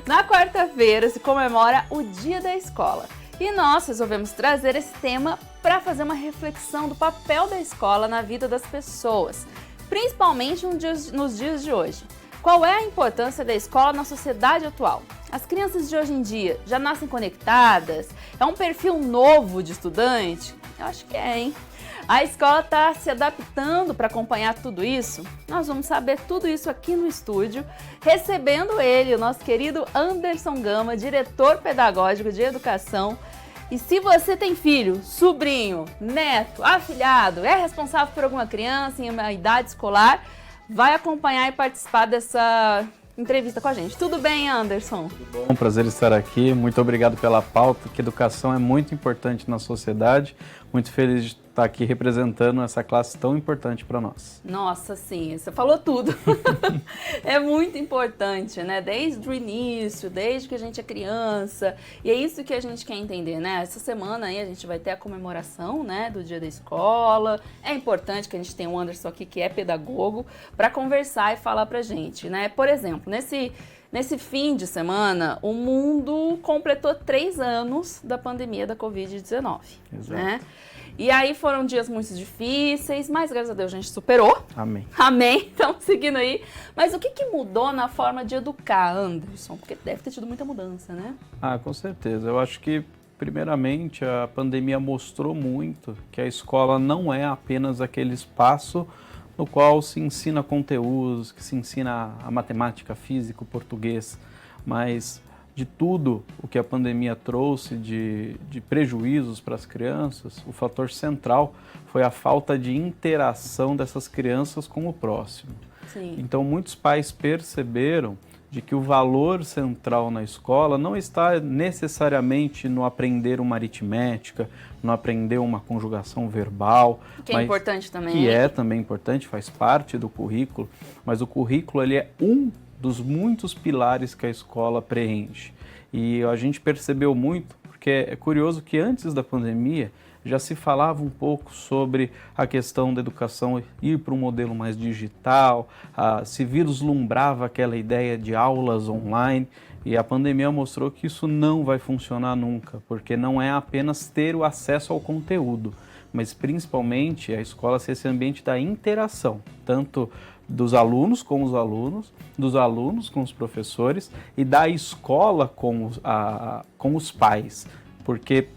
Na quarta-feira se comemora o Dia da Escola e nós resolvemos trazer esse tema para fazer uma reflexão do papel da escola na vida das pessoas, principalmente nos dias de hoje. Qual é a importância da escola na sociedade atual? As crianças de hoje em dia já nascem conectadas? É um perfil novo de estudante? Eu acho que é, hein? A escola está se adaptando para acompanhar tudo isso? Nós vamos saber tudo isso aqui no estúdio, recebendo ele, o nosso querido Anderson Gama, diretor pedagógico de educação. E se você tem filho, sobrinho, neto, afilhado, é responsável por alguma criança em uma idade escolar, vai acompanhar e participar dessa entrevista com a gente. Tudo bem, Anderson? Tudo bom, prazer estar aqui. Muito obrigado pela pauta, que educação é muito importante na sociedade. Muito feliz de estar aqui representando essa classe tão importante para nós. Nossa, sim, você falou tudo. É muito importante, né? Desde o início, desde que a gente é criança. E é isso que a gente quer entender, né? Essa semana aí a gente vai ter a comemoração, né, do Dia da Escola. É importante que a gente tenha o Anderson aqui, que é pedagogo, para conversar e falar pra gente, né? Por exemplo, Nesse fim de semana, o mundo completou 3 anos da pandemia da Covid-19, né? E aí foram dias muito difíceis, mas graças a Deus a gente superou. Amém. Amém, estamos seguindo aí. Mas o que mudou na forma de educar, Anderson? Porque deve ter tido muita mudança, né? Com certeza. Eu acho que, primeiramente, a pandemia mostrou muito que a escola não é apenas aquele espaço no qual se ensina conteúdos, que se ensina a matemática, física, o português, mas de tudo o que a pandemia trouxe de prejuízos para as crianças, o fator central foi a falta de interação dessas crianças com o próximo. Sim. Então, muitos pais perceberam de que o valor central na escola não está necessariamente no aprender uma aritmética, no aprender uma conjugação verbal. Que é importante também. Que é também importante, faz parte do currículo, mas o currículo ele é um dos muitos pilares que a escola preenche. E a gente percebeu muito, porque é curioso que antes da pandemia já se falava um pouco sobre a questão da educação ir para um modelo mais digital, se vislumbrava aquela ideia de aulas online, e a pandemia mostrou que isso não vai funcionar nunca, porque não é apenas ter o acesso ao conteúdo, mas principalmente a escola ser esse ambiente da interação, tanto dos alunos com os alunos, dos alunos com os professores e da escola com os pais, porque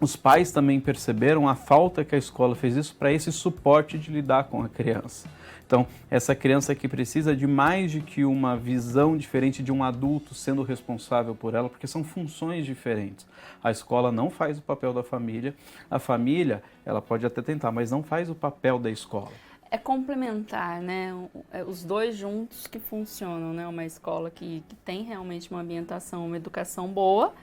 os pais também perceberam a falta que a escola fez isso para esse suporte de lidar com a criança. Então, essa criança que precisa de mais de que uma visão diferente de um adulto sendo responsável por ela, porque são funções diferentes. A escola não faz o papel da família, a família, ela pode até tentar, mas não faz o papel da escola. É complementar, né? Os dois juntos que funcionam, né? Uma escola que tem realmente uma ambientação, uma educação boa,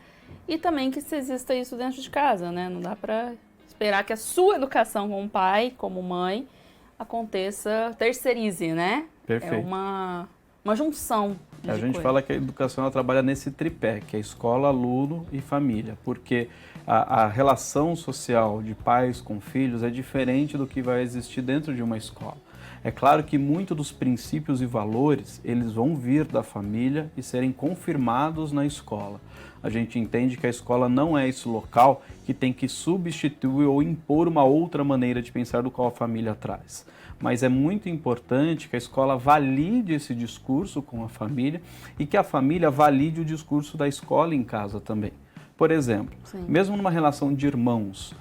e também que se exista isso dentro de casa, né? Não dá para esperar que a sua educação como pai, como mãe, aconteça, terceirize, né? Perfeito. É uma junção de A gente coisa. fala que a educação ela trabalha nesse tripé, que é escola, aluno e família, porque a relação social de pais com filhos é diferente do que vai existir dentro de uma escola. É claro que muitos dos princípios e valores, eles vão vir da família e serem confirmados na escola. A gente entende que a escola não é esse local que tem que substituir ou impor uma outra maneira de pensar do qual a família traz. Mas é muito importante que a escola valide esse discurso com a família e que a família valide o discurso da escola em casa também. Por exemplo, mesmo numa relação de irmãos,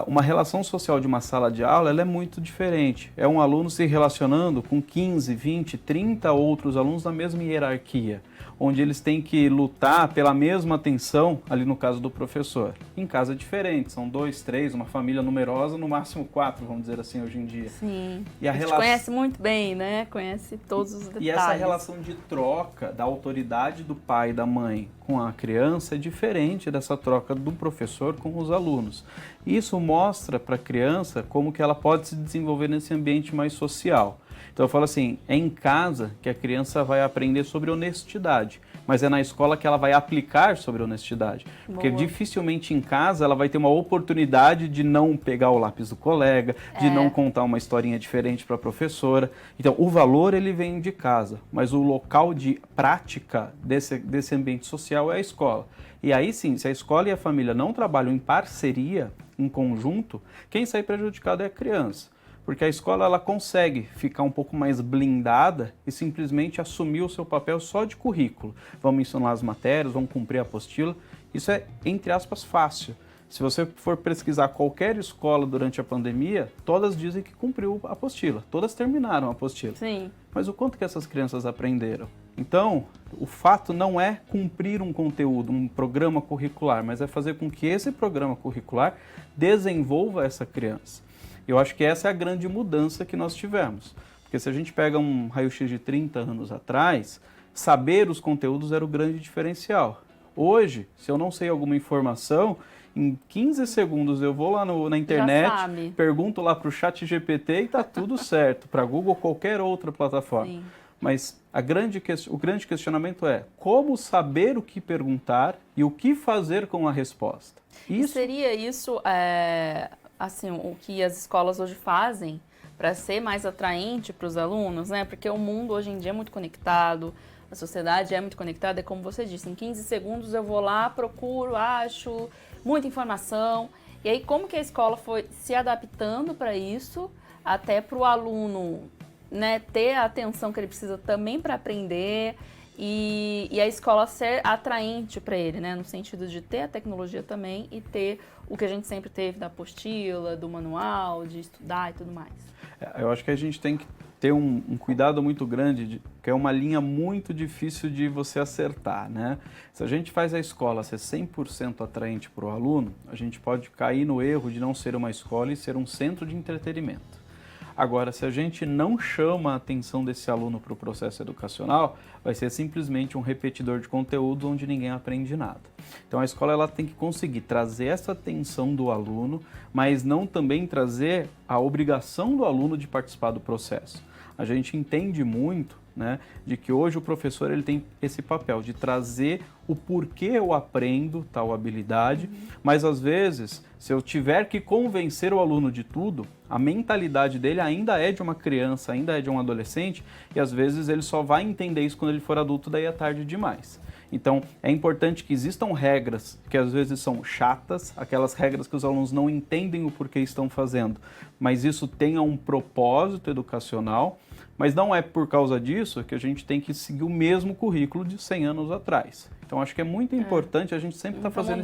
uma relação social de uma sala de aula ela é muito diferente. É um aluno se relacionando com 15, 20, 30 outros alunos na mesma hierarquia, onde eles têm que lutar pela mesma atenção, ali no caso do professor. Em casa é diferente, são 2, 3, uma família numerosa, no máximo 4, vamos dizer assim, hoje em dia. Sim, e a gente conhece muito bem, né? Conhece todos os detalhes. E essa relação de troca da autoridade do pai e da mãe com a criança é diferente dessa troca do professor com os alunos. Isso mostra para a criança como que ela pode se desenvolver nesse ambiente mais social. Então eu falo assim, é em casa que a criança vai aprender sobre honestidade. mas é na escola que ela vai aplicar sobre honestidade. Porque Boa. dificilmente em casa ela vai ter uma oportunidade de não pegar o lápis do colega, de não contar uma historinha diferente para a professora. Então, o valor ele vem de casa, mas o local de prática desse ambiente social é a escola. E aí sim, se a escola e a família não trabalham em parceria, em conjunto, quem sai prejudicado é a criança. Porque a escola ela consegue ficar um pouco mais blindada e simplesmente assumir o seu papel só de currículo. Vamos ensinar as matérias, vamos cumprir a apostila. Isso é, entre aspas, fácil. Se você for pesquisar qualquer escola durante a pandemia, todas dizem que cumpriu a apostila. Todas terminaram a apostila. Sim. Mas o quanto que essas crianças aprenderam? Então, o fato não é cumprir um conteúdo, um programa curricular, mas é fazer com que esse programa curricular desenvolva essa criança. Eu acho que essa é a grande mudança que nós tivemos. Porque se a gente pega um raio-x de 30 anos atrás, saber os conteúdos era o grande diferencial. Hoje, se eu não sei alguma informação, em 15 segundos eu vou lá na internet, pergunto lá para o ChatGPT e está tudo certo, para Google ou qualquer outra plataforma. Sim. Mas o grande questionamento é como saber o que perguntar e o que fazer com a resposta. E seria isso, assim, o que as escolas hoje fazem para ser mais atraente para os alunos, né? Porque o mundo hoje em dia é muito conectado, a sociedade é muito conectada, é como você disse, em 15 segundos eu vou lá, procuro, acho muita informação. E aí como que a escola foi se adaptando para isso, até para o aluno, né, ter a atenção que ele precisa também para aprender e a escola ser atraente para ele, né, no sentido de ter a tecnologia também e ter o que a gente sempre teve da apostila, do manual, de estudar e tudo mais. Eu acho que a gente tem que ter um cuidado muito grande, que é uma linha muito difícil de você acertar, né? Se a gente faz a escola ser 100% atraente para o aluno, a gente pode cair no erro de não ser uma escola e ser um centro de entretenimento. Agora, se a gente não chama a atenção desse aluno para o processo educacional, vai ser simplesmente um repetidor de conteúdo onde ninguém aprende nada. Então a escola ela tem que conseguir trazer essa atenção do aluno, mas não também trazer a obrigação do aluno de participar do processo. A gente entende muito, né, de que hoje o professor ele tem esse papel de trazer o porquê eu aprendo tal habilidade, mas às vezes, se eu tiver que convencer o aluno de tudo, a mentalidade dele ainda é de uma criança, ainda é de um adolescente, e às vezes ele só vai entender isso quando ele for adulto, daí é tarde demais. Então, é importante que existam regras que às vezes são chatas, aquelas regras que os alunos não entendem o porquê estão fazendo, mas isso tenha um propósito educacional, mas não é por causa disso que a gente tem que seguir o mesmo currículo de 100 anos atrás. Então, acho que é muito importante a gente sempre estar fazendo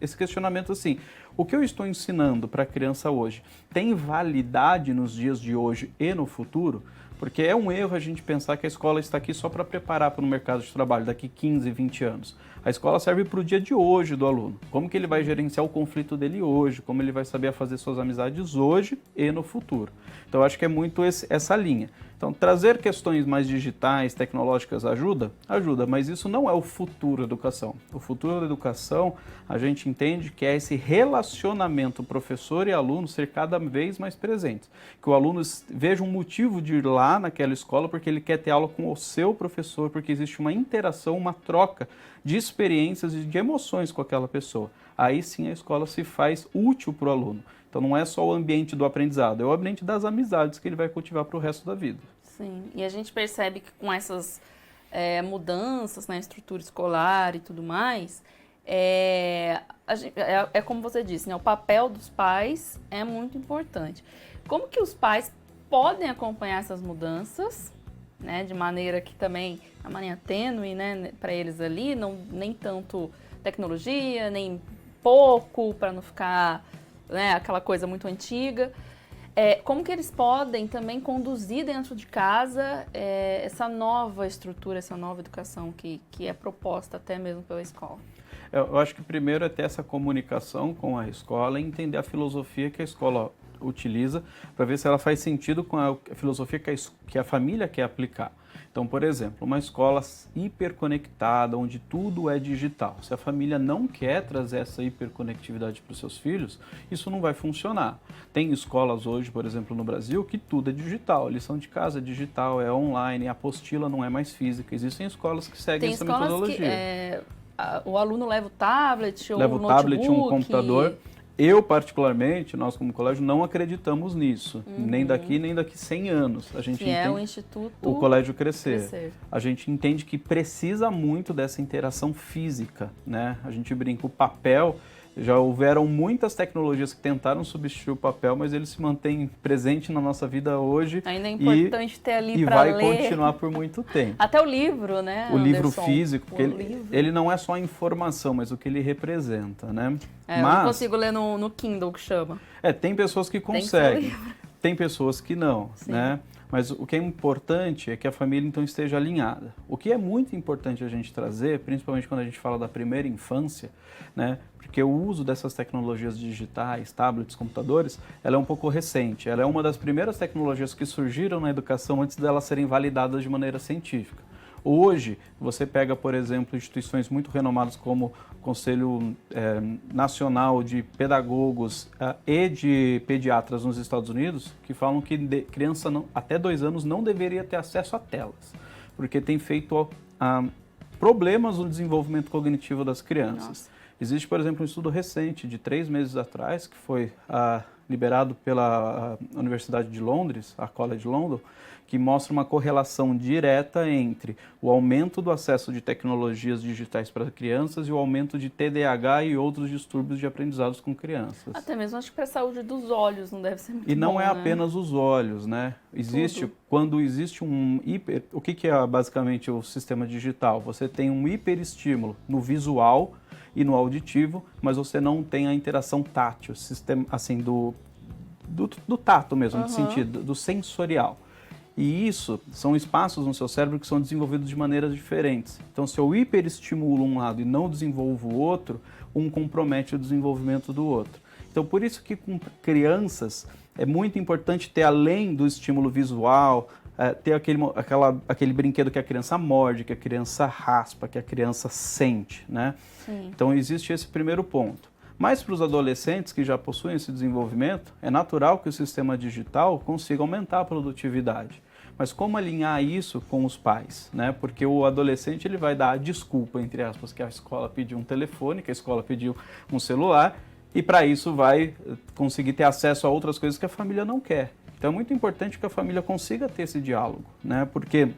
esse questionamento assim, o que eu estou ensinando para a criança hoje tem validade nos dias de hoje e no futuro? Porque é um erro a gente pensar que a escola está aqui só para preparar para o mercado de trabalho daqui 15, 20 anos. A escola serve para o dia de hoje do aluno. Como que ele vai gerenciar o conflito dele hoje, como ele vai saber fazer suas amizades hoje e no futuro. Então, eu acho que é muito essa linha. Então, trazer questões mais digitais, tecnológicas ajuda? Ajuda, mas isso não é o futuro da educação. O futuro da educação, a gente entende que é esse relacionamento professor e aluno ser cada vez mais presente. Que o aluno veja um motivo de ir lá naquela escola porque ele quer ter aula com o seu professor, porque existe uma interação, uma troca de experiências e de emoções com aquela pessoa. Aí sim a escola se faz útil para o aluno. Então não é só o ambiente do aprendizado, é o ambiente das amizades que ele vai cultivar para o resto da vida. Sim, e a gente percebe que com essas mudanças na estrutura escolar e tudo mais, é como você disse, né, o papel dos pais é muito importante. Como que os pais podem acompanhar essas mudanças, né, de maneira que também, a maneira tênue, né, para eles ali, nem tanto tecnologia, nem pouco, para não ficar, né, aquela coisa muito antiga. Como que eles podem também conduzir dentro de casa essa nova estrutura, essa nova educação que é proposta até mesmo pela escola? Eu acho que primeiro é ter essa comunicação com a escola e entender a filosofia que a escola utiliza para ver se ela faz sentido com a filosofia que a família quer aplicar. Então, por exemplo, uma escola hiperconectada, onde tudo é digital. Se a família não quer trazer essa hiperconectividade para os seus filhos, isso não vai funcionar. Tem escolas hoje, por exemplo, no Brasil, que tudo é digital. A lição de casa é digital, é online, a apostila não é mais física. Existem escolas que seguem essa metodologia. O aluno leva o tablet ou leva o o tablet, um notebook. computador. Eu, particularmente, nós como colégio não acreditamos nisso, nem daqui 100 anos. A gente que entende é o Instituto o Colégio Crescer. A gente entende que precisa muito dessa interação física, né? A gente brinca, o papel, já houveram muitas tecnologias que tentaram substituir o papel, mas ele se mantém presente na nossa vida hoje. Ainda é importante ter ali para ler. E vai continuar por muito tempo. Até o livro, né, o livro Anderson? Físico, porque ele não é só a informação, mas o que ele representa, né? Eu não consigo ler no Kindle, que chama. Tem pessoas que conseguem, tem pessoas que não, né? Mas o que é importante é que a família, então, esteja alinhada. O que é muito importante a gente trazer, principalmente quando a gente fala da primeira infância, né? Porque o uso dessas tecnologias digitais, tablets, computadores, ela é um pouco recente. Ela é uma das primeiras tecnologias que surgiram na educação antes delas serem validadas de maneira científica. Hoje, você pega, por exemplo, instituições muito renomadas como o Conselho Nacional de Pedagogos e de Pediatras nos Estados Unidos, que falam que criança até 2 anos não deveria ter acesso a telas, porque tem feito problemas no desenvolvimento cognitivo das crianças. Nossa. Existe, por exemplo, um estudo recente, de 3 meses atrás, que foi liberado pela Universidade de Londres, a College London, que mostra uma correlação direta entre o aumento do acesso de tecnologias digitais para crianças e o aumento de TDAH e outros distúrbios de aprendizados com crianças. Até mesmo acho que para a saúde dos olhos não deve ser muito bom. E não bom, é apenas os olhos, né? Quando existe um hiper... O que é basicamente o sistema digital? Você tem um hiperestímulo no visual e no auditivo, mas você não tem a interação tátil, sistema, assim, do tato mesmo, de sentido, do sensorial. E isso são espaços no seu cérebro que são desenvolvidos de maneiras diferentes. Então, se eu hiperestimulo um lado e não desenvolvo o outro, um compromete o desenvolvimento do outro. Então, por isso que com crianças é muito importante ter, além do estímulo visual, ter aquele brinquedo que a criança morde, que a criança raspa, que a criança sente, né? Sim. Então, existe esse primeiro ponto. Mas para os adolescentes que já possuem esse desenvolvimento, é natural que o sistema digital consiga aumentar a produtividade. Mas como alinhar isso com os pais, né? Porque o adolescente ele vai dar a desculpa, entre aspas, que a escola pediu um telefone, que a escola pediu um celular, e para isso vai conseguir ter acesso a outras coisas que a família não quer. Então é muito importante que a família consiga ter esse diálogo, né? Porque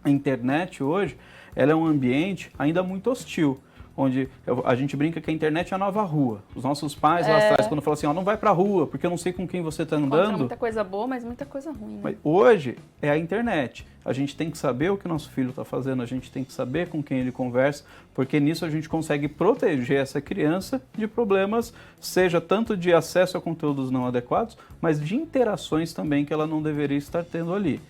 a internet hoje ela é um ambiente ainda muito hostil, onde a gente brinca que a internet é a nova rua. Os nossos pais lá atrás, quando falam assim, não vai pra rua, porque eu não sei com quem você está andando. Encontra muita coisa boa, mas muita coisa ruim, né? Mas hoje é a internet. A gente tem que saber o que nosso filho está fazendo, a gente tem que saber com quem ele conversa, porque nisso a gente consegue proteger essa criança de problemas, seja tanto de acesso a conteúdos não adequados, mas de interações também que ela não deveria estar tendo ali.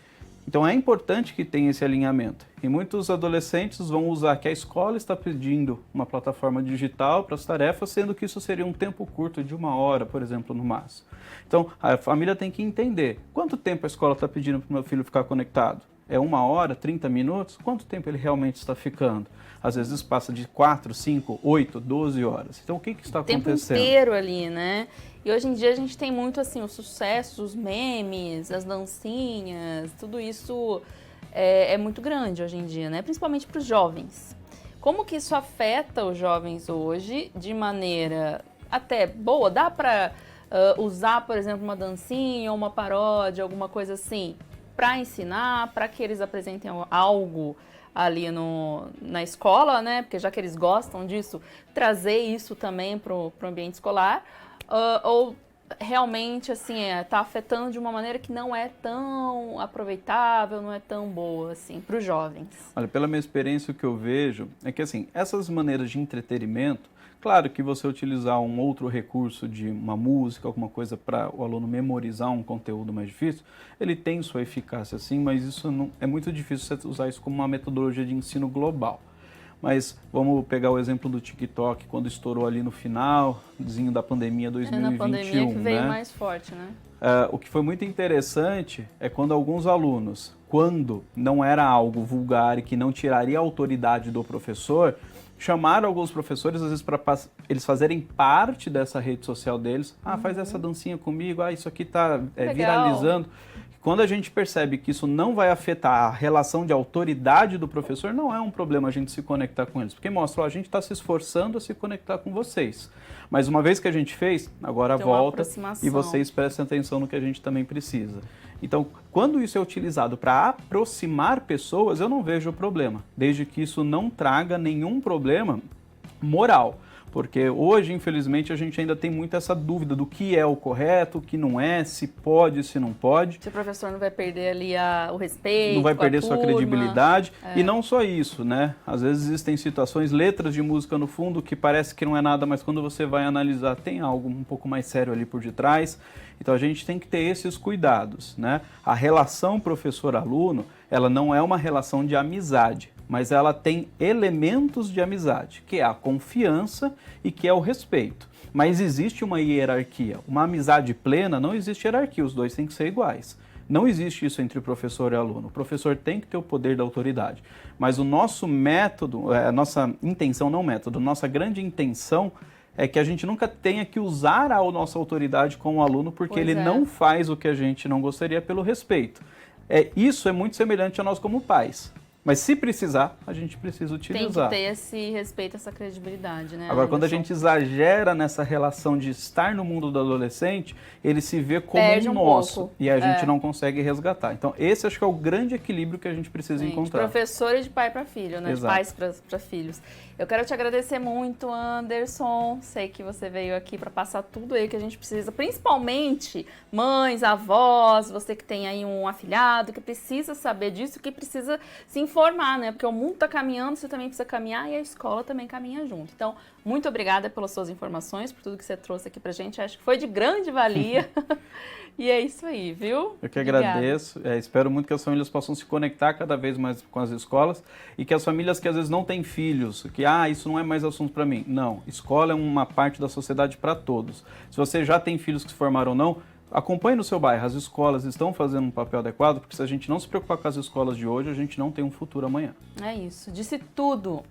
Então é importante que tenha esse alinhamento. E muitos adolescentes vão usar que a escola está pedindo uma plataforma digital para as tarefas, sendo que isso seria um tempo curto de 1 hora, por exemplo, no máximo. Então a família tem que entender quanto tempo a escola está pedindo para o meu filho ficar conectado. É 1 hora, 30 minutos? Quanto tempo ele realmente está ficando? Às vezes passa de 4, 5, 8, 12 horas. Então o que está acontecendo? O tempo inteiro ali, né? E hoje em dia a gente tem muito assim, o sucesso, os memes, as dancinhas, tudo isso é muito grande hoje em dia, né? Principalmente para os jovens. Como que isso afeta os jovens hoje de maneira até boa? Dá para usar, por exemplo, uma dancinha ou uma paródia, alguma coisa assim, para ensinar, para que eles apresentem algo ali na escola, né? Porque já que eles gostam disso, trazer isso também para o ambiente escolar. Ou realmente assim está afetando de uma maneira que não é tão aproveitável, não é tão boa assim para os jovens? Olha, pela minha experiência, o que eu vejo é que assim, essas maneiras de entretenimento, claro que você utilizar um outro recurso de uma música, alguma coisa para o aluno memorizar um conteúdo mais difícil, ele tem sua eficácia sim, mas isso não, é muito difícil você usar isso como uma metodologia de ensino global. Mas vamos pegar o exemplo do TikTok, quando estourou ali no finalzinho da pandemia 2021. Na pandemia que veio né? mais forte, né? O que foi muito interessante é quando alguns alunos quando não era algo vulgar e que não tiraria a autoridade do professor, chamaram alguns professores, às vezes, para eles fazerem parte dessa rede social deles. Ah, faz essa dancinha comigo, ah, isso aqui tá viralizando. Quando a gente percebe que isso não vai afetar a relação de autoridade do professor, não é um problema a gente se conectar com eles, porque mostra, ó, a gente está se esforçando a se conectar com vocês. Mas uma vez que a gente fez, agora volta e vocês prestem atenção no que a gente também precisa. Então, quando isso é utilizado para aproximar pessoas, eu não vejo problema, desde que isso não traga nenhum problema moral. Porque hoje, infelizmente, a gente ainda tem muito essa dúvida do que é o correto, o que não é, se pode, se não pode. Se o professor não vai perder ali o respeito, não vai perder sua credibilidade. E não só isso, né? Às vezes existem situações, letras de música no fundo, que parece que não é nada, mas quando você vai analisar, tem algo um pouco mais sério ali por detrás. Então a gente tem que ter esses cuidados, né? A relação professor-aluno, ela não é uma relação de amizade, mas ela tem elementos de amizade, que é a confiança e que é o respeito. Mas existe uma hierarquia. Uma amizade plena não existe hierarquia, os dois têm que ser iguais. Não existe isso entre professor e aluno. O professor tem que ter o poder da autoridade. Mas o nosso método, a nossa intenção, não método, nossa grande intenção é que a gente nunca tenha que usar a nossa autoridade com o aluno, porque ele não faz o que a gente não gostaria pelo respeito. Isso é muito semelhante a nós como pais. Mas se precisar, a gente precisa utilizar. Tem que ter esse respeito, essa credibilidade, né? Agora, quando a gente exagera nessa relação de estar no mundo do adolescente, ele se vê como perde nosso pouco. E a gente não consegue resgatar. Então, esse acho que é o grande equilíbrio que a gente precisa encontrar. De professor e de pai para filho, né? Exato. De pais para filhos. Eu quero te agradecer muito, Anderson. Sei que você veio aqui para passar tudo aí que a gente precisa, principalmente mães, avós, você que tem aí um afilhado, que precisa saber disso, que precisa se informar, né? Porque o mundo está caminhando, você também precisa caminhar e a escola também caminha junto. Então, muito obrigada pelas suas informações, por tudo que você trouxe aqui pra gente. Acho que foi de grande valia. E é isso aí, viu? Eu que agradeço. Espero muito que as famílias possam se conectar cada vez mais com as escolas e que as famílias que às vezes não têm filhos, que isso não é mais assunto para mim. Não, escola é uma parte da sociedade para todos. Se você já tem filhos que se formaram ou não, acompanhe no seu bairro. As escolas estão fazendo um papel adequado, porque se a gente não se preocupar com as escolas de hoje, a gente não tem um futuro amanhã. É isso. Disse tudo.